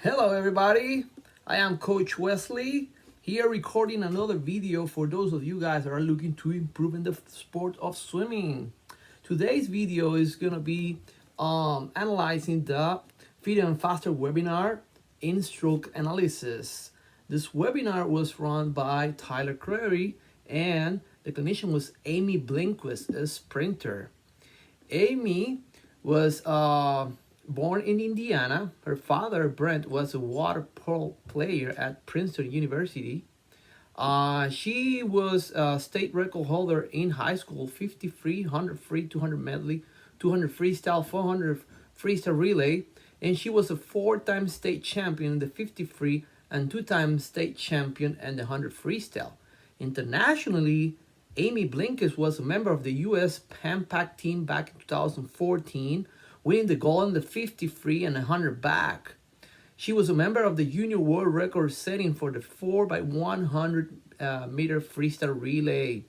Hello everybody, I am Coach Westley here recording another video for those of you guys that are looking to improve in the sport of swimming. Today's video is gonna be analyzing the Fitter and Faster webinar in stroke analysis. This webinar was run by Clary and the clinician was Amy Bilquist, a sprinter. Amy was born in Indiana. Her father, Brent, was a water polo player at Princeton University. She was a state record holder in high school, 50 free, 100 free, 200 medley, 200 freestyle, 400 freestyle relay. And she was a four-time state champion in the 50 free and two-time state champion in the 100 freestyle. Internationally, Amy Bilquist was a member of the U.S. Pan Pac team back in 2014, winning the gold in the 50 free and 100 back. She was a member of the junior world record setting for the 4x100 meter freestyle relay.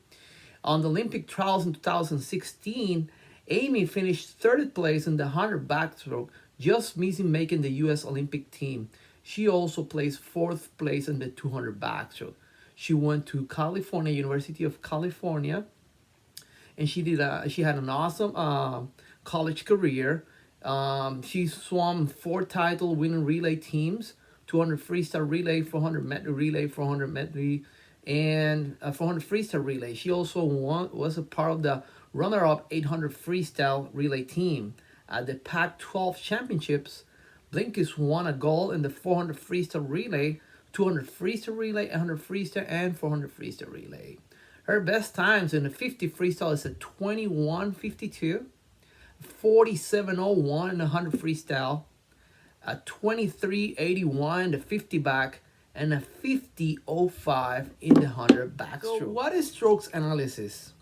On the Olympic trials in 2016, Amy finished third place in the 100 backstroke, just missing making the U.S. Olympic team. She also placed fourth place in the 200 backstroke. She went to California, University of California, and she had an awesome college career. She swam 4 title winning relay teams: 200 freestyle relay, 400 medley relay, 400 medley, and 400 freestyle relay. She also was a part of the runner-up 800 freestyle relay team. At the Pac-12 championships, Bilquist won a gold in the 400 freestyle relay, 200 freestyle relay, 100 freestyle, and 400 freestyle relay. Her best times in the 50 freestyle is a 21:52, 47:01 in the 100 freestyle, a 23:81 in the 50 back, and a 50:05 in the 100 backstroke. So what is strokes analysis?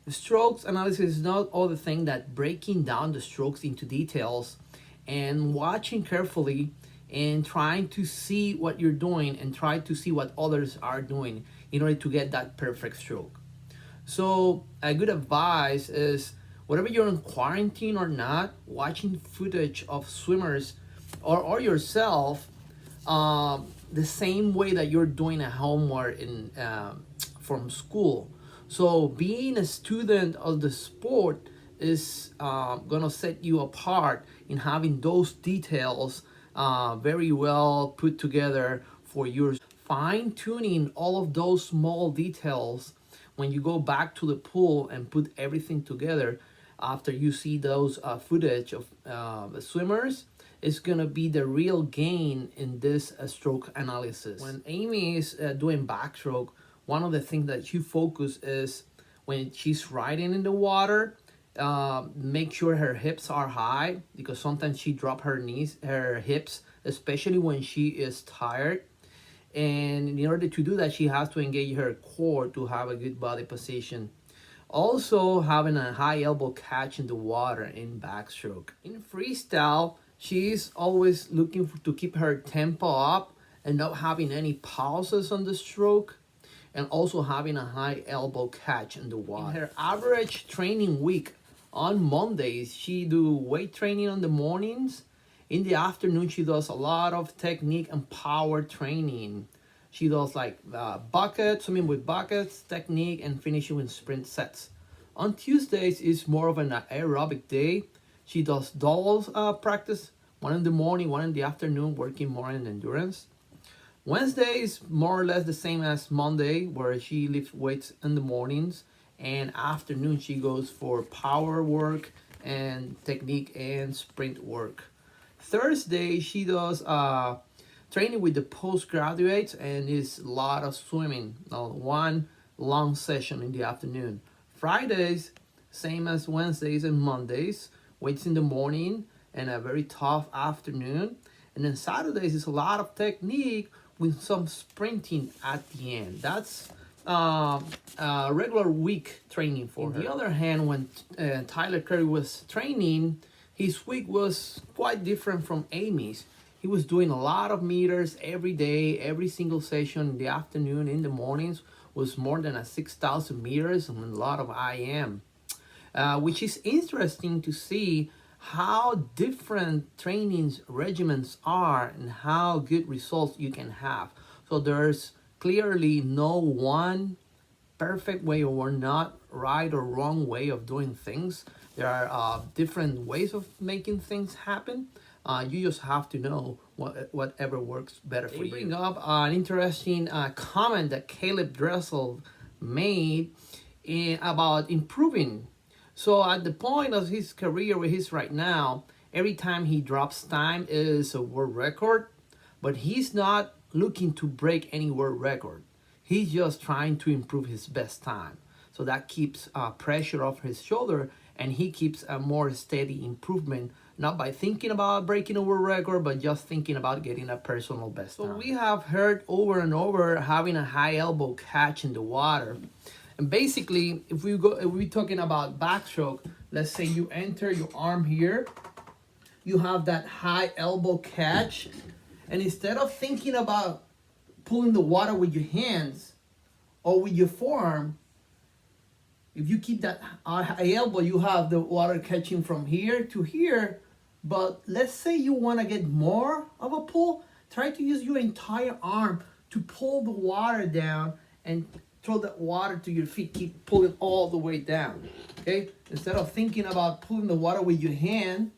Strokes analysis is not all the thing that breaking down the strokes into details and watching carefully and trying to see what you're doing and try to see what others are doing in order to get that perfect stroke. So a good advice is, whatever you're in quarantine or not, watching footage of swimmers or yourself the same way that you're doing a homework from school. So being a student of the sport is gonna set you apart in having those details very well put together for your fine-tuning all of those small details when you go back to the pool and put everything together after you see those footage of the swimmers. It's gonna be the real gain in this stroke analysis. When Amy is doing backstroke, one of the things that you focus is when she's riding in the water, make sure her hips are high, because sometimes she drop her hips, especially when she is tired. And in order to do that, she has to engage her core to have a good body position. Also, having a high elbow catch in the water in backstroke. In freestyle, she's always looking to keep her tempo up and not having any pauses on the stroke, and also having a high elbow catch in the water. In her average training week, on Mondays, she do weight training on the mornings. In the afternoon, she does a lot of technique and power training. She does like swimming with buckets, technique, and finishing with sprint sets. On Tuesdays is more of an aerobic day. She does doubles practice, one in the morning, one in the afternoon, working more in endurance. Wednesday is more or less the same as Monday, where she lifts weights in the mornings, and afternoon she goes for power work and technique and sprint work. Thursday she does training with the postgraduates, and is a lot of swimming, one long session in the afternoon. Fridays, same as Wednesdays and Mondays, weights in the morning and a very tough afternoon. And then Saturdays is a lot of technique with some sprinting at the end. That's regular week training for her. On the other hand, when Clary was training, his week was quite different from Amy's. He was doing a lot of meters every day, every single session in the afternoon, in the mornings was more than 6,000 meters and a lot of IM, which is interesting to see how different trainings regimens are and how good results you can have. So there's clearly no one perfect way or not right or wrong way of doing things. There are different ways of making things happen. You just have to know whatever works better for you. Bring up an interesting comment that Caleb Dressel made about improving. So at the point of his career where he's right now, every time he drops time is a world record, but he's not looking to break any world record. He's just trying to improve his best time. So that keeps pressure off his shoulder, and he keeps a more steady improvement, not by thinking about breaking a world record, but just thinking about getting a personal best time. So we have heard over and over having a high elbow catch in the water. And basically, if we're talking about backstroke, let's say you enter your arm here, you have that high elbow catch, and instead of thinking about pulling the water with your hands or with your forearm, if you keep that high elbow, you have the water catching from here to here. But let's say you want to get more of a pull, try to use your entire arm to pull the water down and throw that water to your feet. Keep pulling all the way down, okay? Instead of thinking about pulling the water with your hand,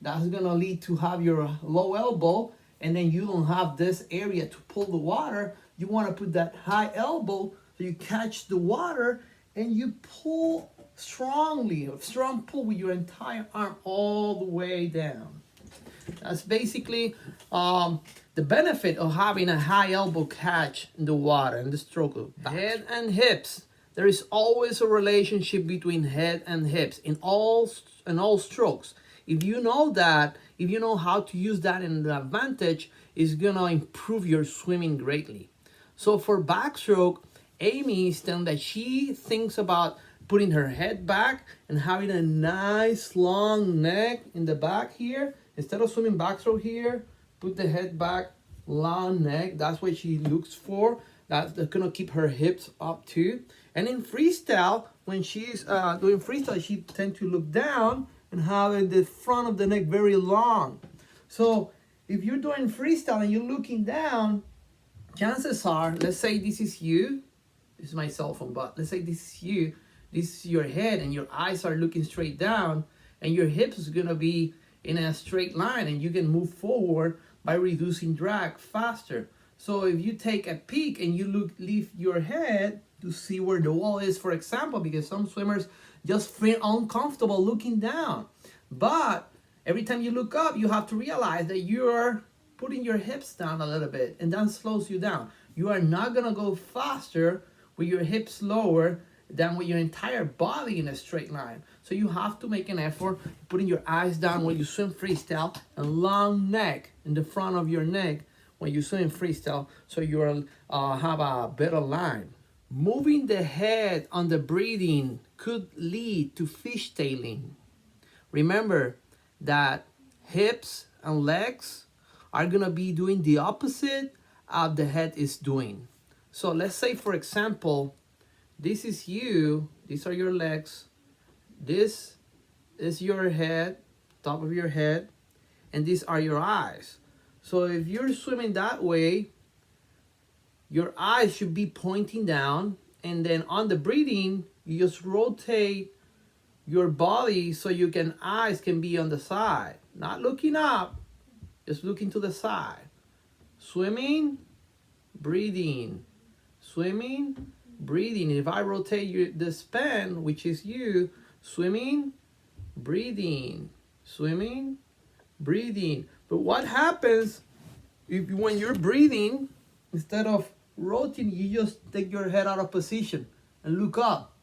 that's gonna lead to have your low elbow, and then you don't have this area to pull the water. You wanna put that high elbow so you catch the water and you pull strongly, a strong pull with your entire arm all the way down. That's basically the benefit of having a high elbow catch in the water and the stroke of head and hips. There is always a relationship between head and hips in all strokes. If you know that, if you know how to use that in the advantage, it's gonna improve your swimming greatly. So for backstroke, Amy is telling that she thinks about putting her head back and having a nice long neck in the back here. Instead of swimming backstroke here, put the head back, long neck. That's what she looks for. That's gonna keep her hips up too. And in freestyle, when she's doing freestyle, she tends to look down and having the front of the neck very long. So if you're doing freestyle and you're looking down, chances are, let's say this is you, this is my cell phone, but let's say this is you, this is your head, and your eyes are looking straight down, and your hips is gonna be in a straight line, and you can move forward by reducing drag faster. So if you take a peek and you lift your head to see where the wall is, for example, because some swimmers just feel uncomfortable looking down. But every time you look up, you have to realize that you're putting your hips down a little bit, and that slows you down. You are not gonna go faster with your hips lower than with your entire body in a straight line. So you have to make an effort putting your eyes down when you swim freestyle, and long neck in the front of your neck when you swim freestyle, so you have a better line. Moving the head on the breathing could lead to fishtailing. Remember that hips and legs are gonna be doing the opposite of the head is doing. So let's say, for example, this is you, these are your legs, this is your head, top of your head, and these are your eyes. So if you're swimming that way, your eyes should be pointing down, and then on the breathing, you just rotate your body so eyes can be on the side, not looking up, just looking to the side. Swimming, breathing, swimming, breathing. If I rotate the span, which is you, swimming, breathing, swimming, breathing. But what happens when you're breathing, instead of rotating, you just take your head out of position and look up.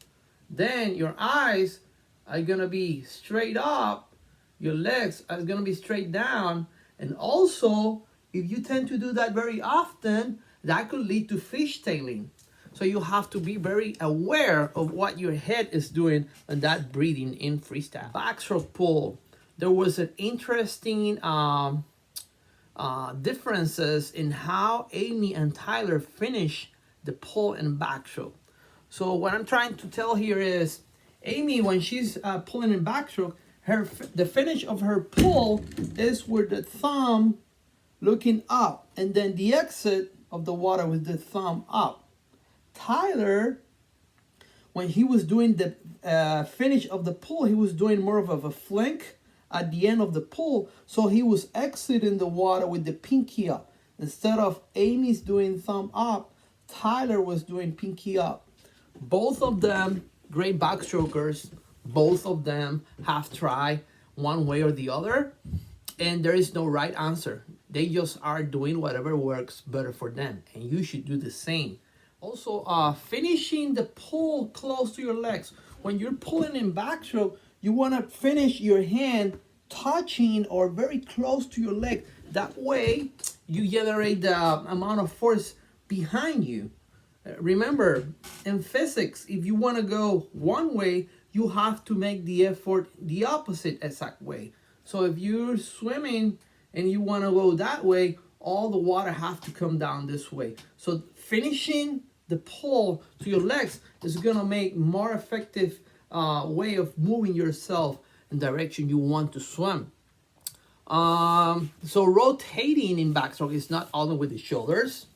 Then your eyes are gonna be straight up, your legs are gonna be straight down, and also, if you tend to do that very often, that could lead to fishtailing. So you have to be very aware of what your head is doing and that breathing in freestyle. Backstroke pull. There was an interesting differences in how Amy and Tyler finish the pull and backstroke. So what I'm trying to tell here is, Amy, when she's pulling in backstroke, the finish of her pull is with the thumb looking up, and then the exit of the water with the thumb up. Tyler, when he was doing the finish of the pull, he was doing more of a flick at the end of the pull, so he was exiting the water with the pinky up. Instead of Amy's doing thumb up, Tyler was doing pinky up. Both of them great backstrokers. Both of them have tried one way or the other, and there is no right answer. They just are doing whatever works better for them, and you should do the same. Also, finishing the pull close to your legs. When you're pulling in backstroke, you want to finish your hand touching or very close to your leg. That way, you generate the amount of force behind you. Remember, in physics, if you want to go one way, you have to make the effort the opposite exact way. So if you're swimming and you want to go that way, all the water have to come down this way. So finishing the pull to your legs is going to make more effective way of moving yourself in direction you want to swim. So rotating in backstroke is not only with the shoulders,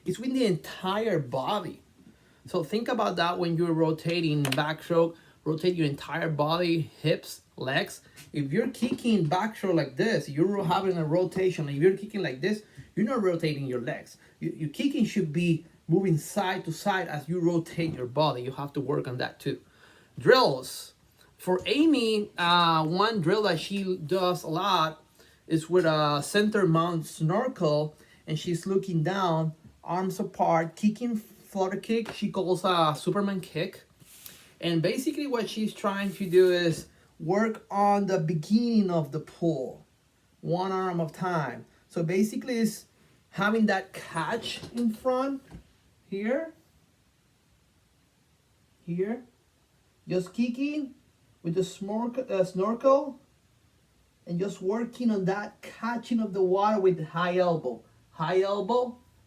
it's with the entire body. So think about that when you're rotating backstroke. Rotate your entire body, hips, legs. If you're kicking backstroke like this, you're having a rotation. If you're kicking like this, you're not rotating your legs. Your kicking should be moving side to side as you rotate your body. You have to work on that too. Drills. For Amy, one drill that she does a lot is with a center mount snorkel, and she's looking down, arms apart, kicking flutter kick. She calls a Superman kick. And basically what she's trying to do is work on the beginning of the pull, one arm at a time. So basically it's having that catch in front here, just kicking with the snorkel and just working on that catching of the water with the high elbow,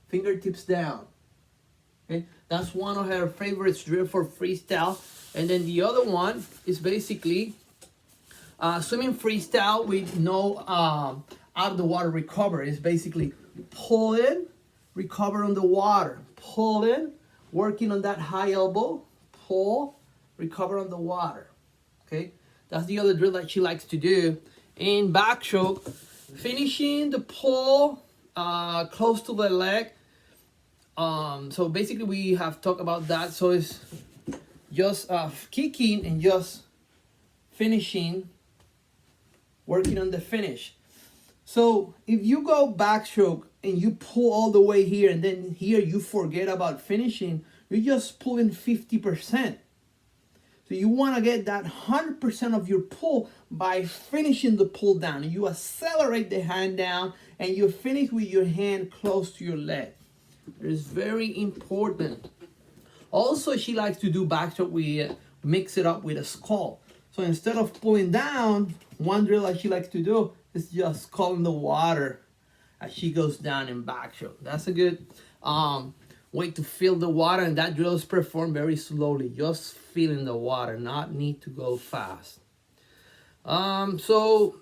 fingertips down. Okay, that's one of her favorites drill for freestyle. And then the other one is basically swimming freestyle with no out of the water recovery. It's basically pull in, recover on the water, pull in, working on that high elbow, pull, recover on the water. Okay, that's the other drill that she likes to do. In backstroke, finishing the pull close to the leg. So basically we have talked about that. So it's just kicking and just finishing, working on the finish. So if you go backstroke and you pull all the way here and then here you forget about finishing, you're just pulling 50%. So you want to get that 100% of your pull by finishing the pull down. You accelerate the hand down and you finish with your hand close to your leg. It is very important. Also, she likes to do backstroke. We mix it up with a skull. So instead of pulling down, one drill that she likes to do is just skull in the water as she goes down in backstroke. That's a good way to feel the water, and that drill is performed very slowly, just feeling the water, not need to go fast. So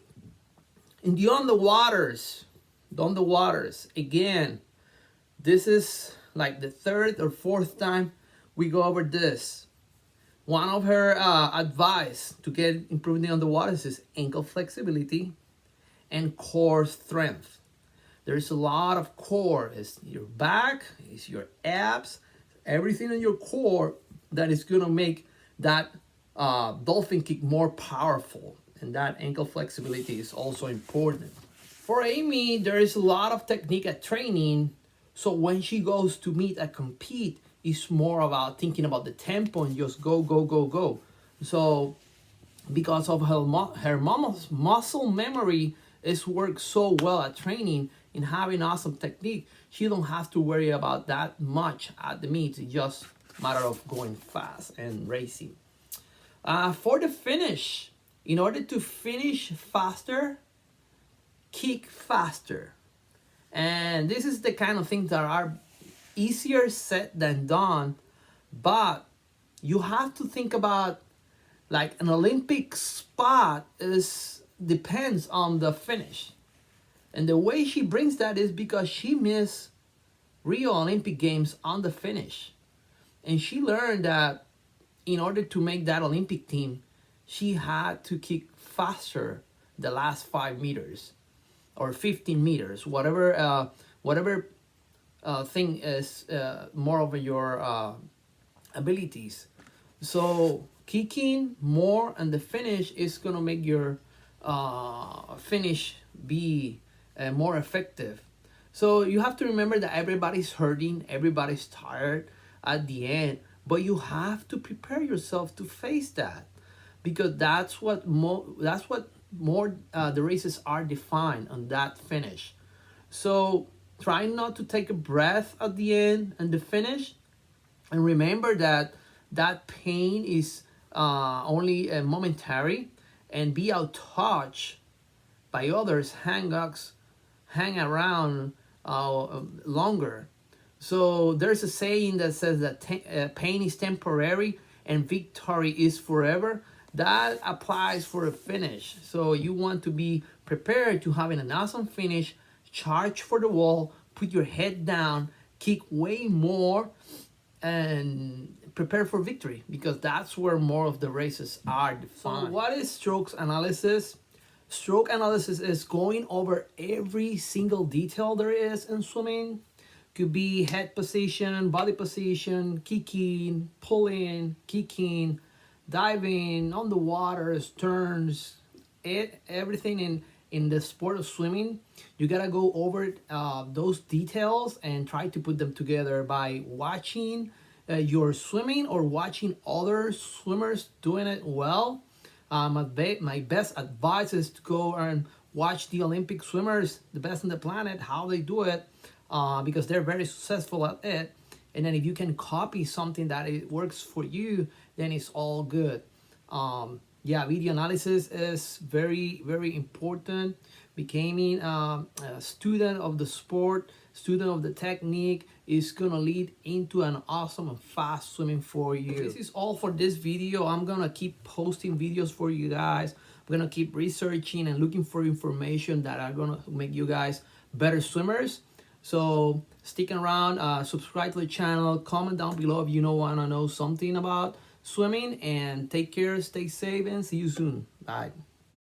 in the on the waters, again, this is like the third or fourth time we go over this. One of her advice to get improvement on the waters is ankle flexibility and core strength. There's a lot of core. It's your back, it's your abs, everything in your core that is going to make that dolphin kick more powerful. And that ankle flexibility is also important. For Amy, there is a lot of technique at training. So when she goes to meet and compete, it's more about thinking about the tempo and just go, go, go, go. So because of her muscle memory is worked so well at training and having awesome technique, she don't have to worry about that much at the meets. It's just a matter of going fast and racing. For the finish, in order to finish faster, kick faster. And this is the kind of things that are easier said than done, but you have to think about Like an Olympic spot is depends on the finish. And the way she brings that is because she missed Rio Olympic Games on the finish. And she learned that in order to make that Olympic team, she had to kick faster the last 5 meters or 15 meters, whatever thing is more of your abilities. So kicking more and the finish is gonna make your finish be more effective. So you have to remember that everybody's hurting, everybody's tired at the end, but you have to prepare yourself to face that, because that's what more the races are defined on that finish. So try not to take a breath at the end and the finish, and remember that that pain is only momentary, and be out touched by others hang around longer. So there's a saying that says that pain is temporary and victory is forever. That applies for a finish. So you want to be prepared to having an awesome finish, charge for the wall, put your head down, kick way more, and prepare for victory, because that's where more of the races are defined. So what is strokes analysis? Stroke analysis is going over every single detail there is in swimming. Could be head position, body position, kicking, pulling, kicking, diving, on the waters, turns, everything in the sport of swimming. You gotta go over those details and try to put them together by watching your swimming or watching other swimmers doing it well. My best advice is to go and watch the Olympic swimmers, the best on the planet, how they do it, because they're very successful at it. And then if you can copy something that it works for you, then it's all good. Yeah, video analysis is very, very important. Becoming a student of the sport, student of the technique, is gonna lead into an awesome and fast swimming for you. This is all for this video. I'm gonna keep posting videos for you guys. I'm gonna keep researching and looking for information that are gonna make you guys better swimmers. So stick around, subscribe to the channel, comment down below if you wanna know something about swimming, and take care, stay safe, and see you soon. Bye.